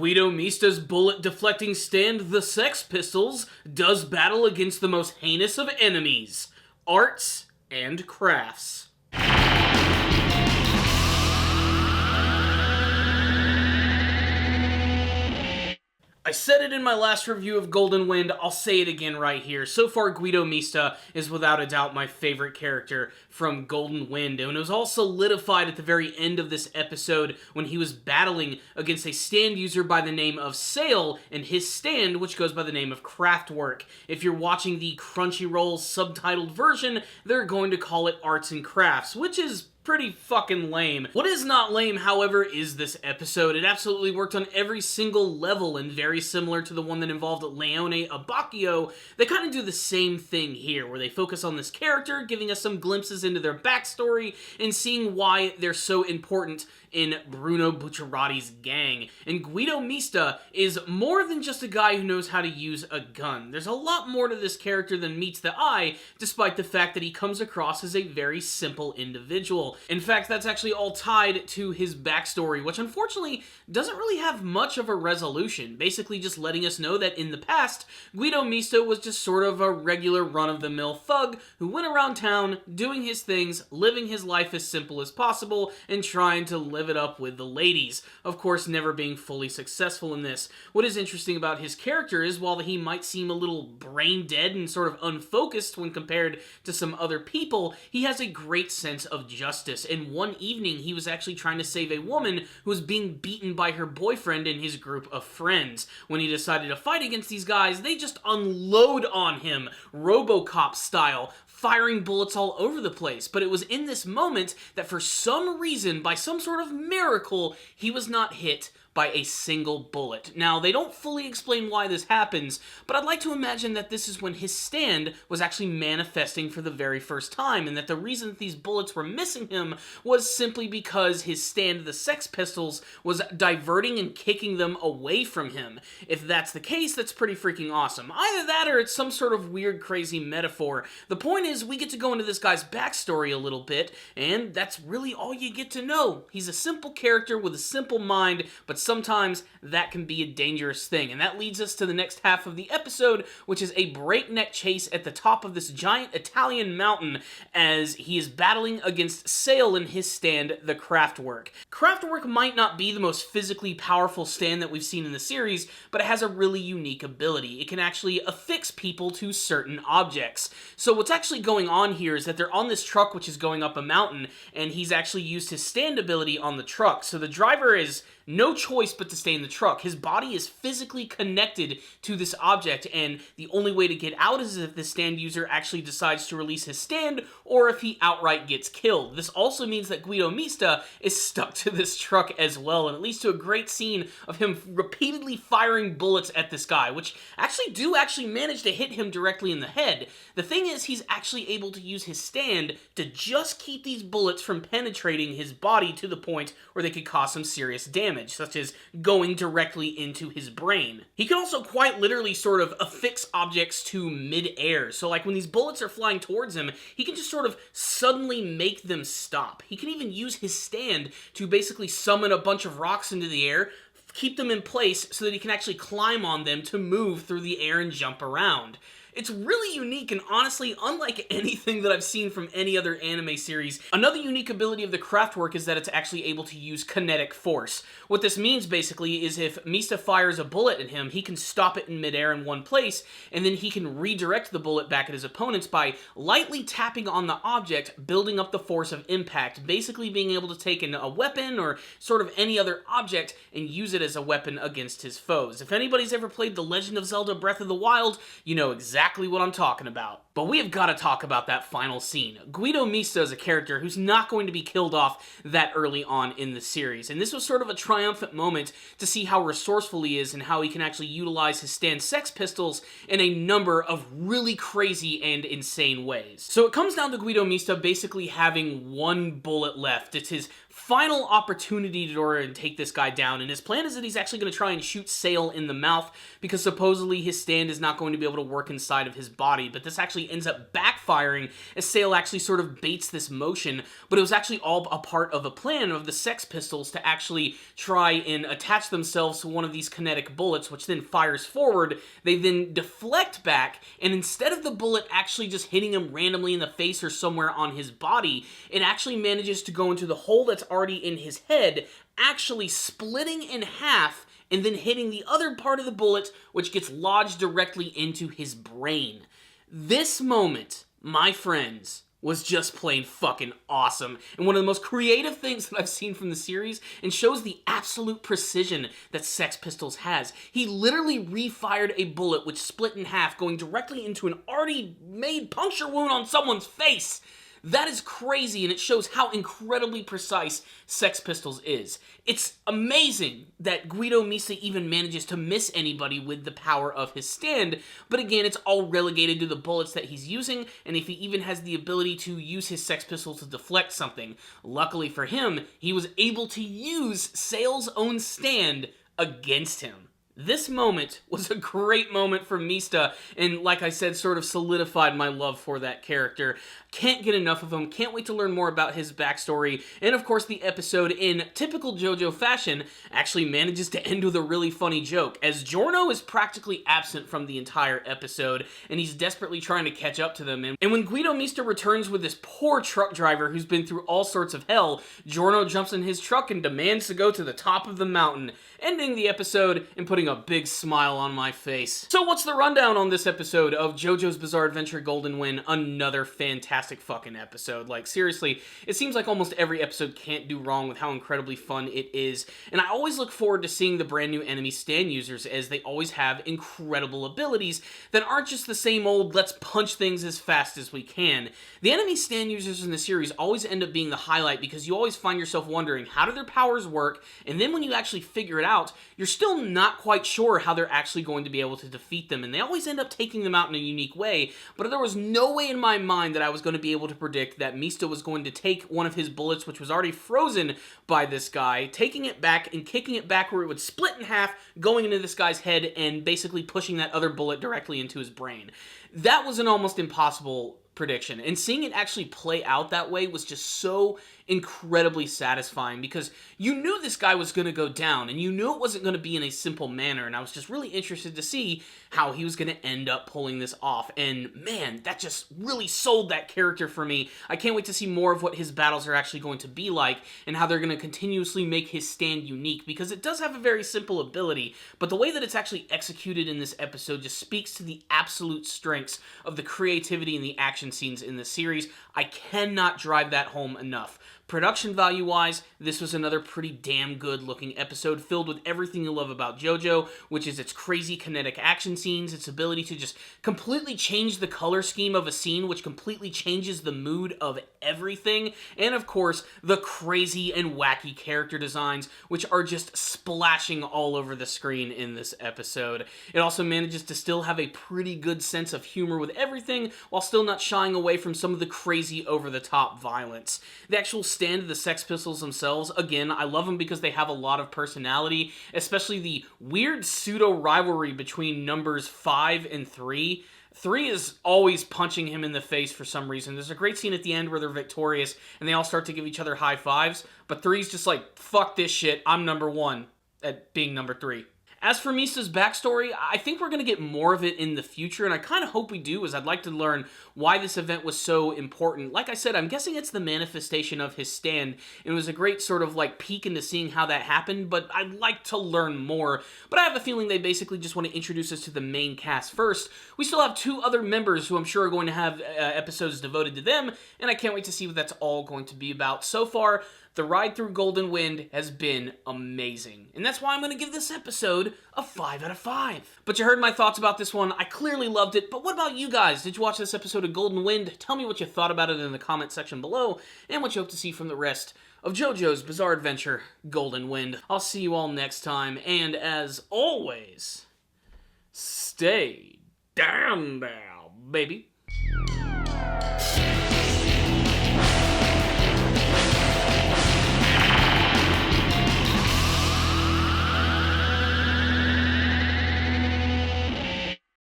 Guido Mista's bullet-deflecting stand, the Sex Pistols, does battle against the most heinous of enemies, arts and crafts. I said it in my last review of Golden Wind, I'll say it again right here. So far, Guido Mista is without a doubt my favorite character from Golden Wind, and it was all solidified at the very end of this episode when he was battling against a stand user by the name of Sail and his stand, which goes by the name of Kraft Work. If you're watching the Crunchyroll subtitled version, they're going to call it Arts and Crafts, which is pretty fucking lame. What is not lame, however, is this episode. It absolutely worked on every single level, and very similar to the one that involved Leone Abbacchio, they kind of do the same thing here, where they focus on this character, giving us some glimpses into their backstory, and seeing why they're so important in Bruno Bucciarati's gang. And Guido Mista is more than just a guy who knows how to use a gun. There's a lot more to this character than meets the eye, despite the fact that he comes across as a very simple individual. In fact, that's actually all tied to his backstory, which unfortunately doesn't really have much of a resolution, basically just letting us know that in the past, Guido Mista was just sort of a regular run-of-the-mill thug who went around town doing his things, living his life as simple as possible, and trying to live it up with the ladies. Of course, never being fully successful in this. What is interesting about his character is, while he might seem a little brain dead and sort of unfocused when compared to some other people, he has a great sense of justice. And one evening, he was actually trying to save a woman who was being beaten by her boyfriend and his group of friends. When he decided to fight against these guys, they just unload on him, RoboCop style, firing bullets all over the place. But it was in this moment that for some reason, by some sort of miracle, he was not hit by a single bullet. Now, they don't fully explain why this happens, but I'd like to imagine that this is when his stand was actually manifesting for the very first time, and that the reason that these bullets were missing him was simply because his stand, the Sex Pistols, was diverting and kicking them away from him. If that's the case, that's pretty freaking awesome. Either that or it's some sort of weird, crazy metaphor. The point is, we get to go into this guy's backstory a little bit, and that's really all you get to know. He's a simple character with a simple mind, but sometimes that can be a dangerous thing. And that leads us to the next half of the episode, which is a breakneck chase at the top of this giant Italian mountain as he is battling against Sail and his stand, the Kraft Work. Kraft Work might not be the most physically powerful stand that we've seen in the series, but it has a really unique ability. It can actually affix people to certain objects. So what's actually going on here is that they're on this truck which is going up a mountain, and he's actually used his stand ability on the truck. So the driver is no choice but to stay in the truck. His body is physically connected to this object, and the only way to get out is if the stand user actually decides to release his stand, or if he outright gets killed. This also means that Guido Mista is stuck to this truck as well, and it leads to a great scene of him repeatedly firing bullets at this guy, which do manage to hit him directly in the head. The thing is, he's actually able to use his stand to just keep these bullets from penetrating his body to the point where they could cause some serious damage, such as going directly into his brain. He can also quite literally sort of affix objects to mid-air. So like when these bullets are flying towards him, he can just sort of suddenly make them stop. He can even use his stand to basically summon a bunch of rocks into the air, keep them in place so that he can actually climb on them to move through the air and jump around. It's really unique and honestly unlike anything that I've seen from any other anime series. Another unique ability of the Kraft Work is that it's actually able to use kinetic force. What this means basically is if Mista fires a bullet at him, he can stop it in midair in one place, and then he can redirect the bullet back at his opponents by lightly tapping on the object, building up the force of impact, basically being able to take a weapon or sort of any other object and use it as a weapon against his foes. If anybody's ever played The Legend of Zelda Breath of the Wild, you know exactly what I'm talking about. But we have got to talk about that final scene. Guido Mista is a character who's not going to be killed off that early on in the series, and this was sort of a triumphant moment to see how resourceful he is and how he can actually utilize his stand Sex Pistols in a number of really crazy and insane ways. So it comes down to Guido Mista basically having one bullet left. It's his final opportunity in order to take this guy down, and his plan is that he's actually going to try and shoot Sail in the mouth, because supposedly his stand is not going to be able to work inside of his body, but this actually ends up backfiring as Sail actually sort of baits this motion, but it was actually all a part of a plan of the Sex Pistols to actually try and attach themselves to one of these kinetic bullets, which then fires forward. They then deflect back, and instead of the bullet actually just hitting him randomly in the face or somewhere on his body, it actually manages to go into the hole that's already in his head, actually splitting in half and then hitting the other part of the bullet, which gets lodged directly into his brain. This moment, my friends, was just plain fucking awesome, and one of the most creative things that I've seen from the series, and shows the absolute precision that Sex Pistols has. He literally refired a bullet which split in half, going directly into an already made puncture wound on someone's face. That is crazy, and it shows how incredibly precise Sex Pistols is. It's amazing that Guido Mista even manages to miss anybody with the power of his stand, but again, it's all relegated to the bullets that he's using, and if he even has the ability to use his Sex Pistol to deflect something. Luckily for him, he was able to use Sail's own stand against him. This moment was a great moment for Mista, and like I said, sort of solidified my love for that character. Can't get enough of him, can't wait to learn more about his backstory, and of course the episode, in typical JoJo fashion, actually manages to end with a really funny joke, as Giorno is practically absent from the entire episode, and he's desperately trying to catch up to them, and when Guido Mista returns with this poor truck driver who's been through all sorts of hell, Giorno jumps in his truck and demands to go to the top of the mountain, ending the episode and putting a big smile on my face. So what's the rundown on this episode of JoJo's Bizarre Adventure Golden Wind? Another fantastic fucking episode. Like, seriously, it seems like almost every episode can't do wrong with how incredibly fun it is, and I always look forward to seeing the brand new enemy stand users, as they always have incredible abilities that aren't just the same old, let's punch things as fast as we can. The enemy stand users in the series always end up being the highlight, because you always find yourself wondering, how do their powers work? And then when you actually figure it out, you're still not quite sure how they're actually going to be able to defeat them, and they always end up taking them out in a unique way, but there was no way in my mind that I was going to be able to predict that Mista was going to take one of his bullets, which was already frozen by this guy, taking it back and kicking it back where it would split in half, going into this guy's head, and basically pushing that other bullet directly into his brain. That was an almost impossible prediction, and seeing it actually play out that way was just so incredibly satisfying, because you knew this guy was going to go down, and you knew it wasn't going to be in a simple manner, and I was just really interested to see how he was going to end up pulling this off, and man, that just really sold that character for me. I can't wait to see more of what his battles are actually going to be like, and how they're going to continuously make his stand unique, because it does have a very simple ability, but the way that it's actually executed in this episode just speaks to the absolute strengths of the creativity and the action scenes in the series. I cannot drive that home enough. Production value-wise, this was another pretty damn good-looking episode filled with everything you love about JoJo, which is its crazy kinetic action scenes, its ability to just completely change the color scheme of a scene, which completely changes the mood of everything, and of course, the crazy and wacky character designs, which are just splashing all over the screen in this episode. It also manages to still have a pretty good sense of humor with everything, while still not shying away from some of the crazy over-the-top violence. The actual stand of the Sex Pistols themselves, again, I love them because they have a lot of personality, especially the weird pseudo-rivalry between numbers 5 and 3. 3 is always punching him in the face for some reason. There's a great scene at the end where they're victorious and they all start to give each other high fives, but 3's just like, fuck this shit, I'm number 1 at being number 3. As for Mista's backstory, I think we're going to get more of it in the future, and I kind of hope we do, as I'd like to learn why this event was so important. Like I said, I'm guessing it's the manifestation of his stand. It was a great sort of like peek into seeing how that happened, but I'd like to learn more. But I have a feeling they basically just want to introduce us to the main cast first. We still have 2 other members who I'm sure are going to have episodes devoted to them, and I can't wait to see what that's all going to be about. So far, the ride through Golden Wind has been amazing, and that's why I'm going to give this episode a 5 out of 5. But you heard my thoughts about this one. I clearly loved it, but what about you guys? Did you watch this episode of Golden Wind? Tell me what you thought about it in the comment section below, and what you hope to see from the rest of JoJo's Bizarre Adventure Golden Wind. I'll see you all next time, and as always, stay down there, baby.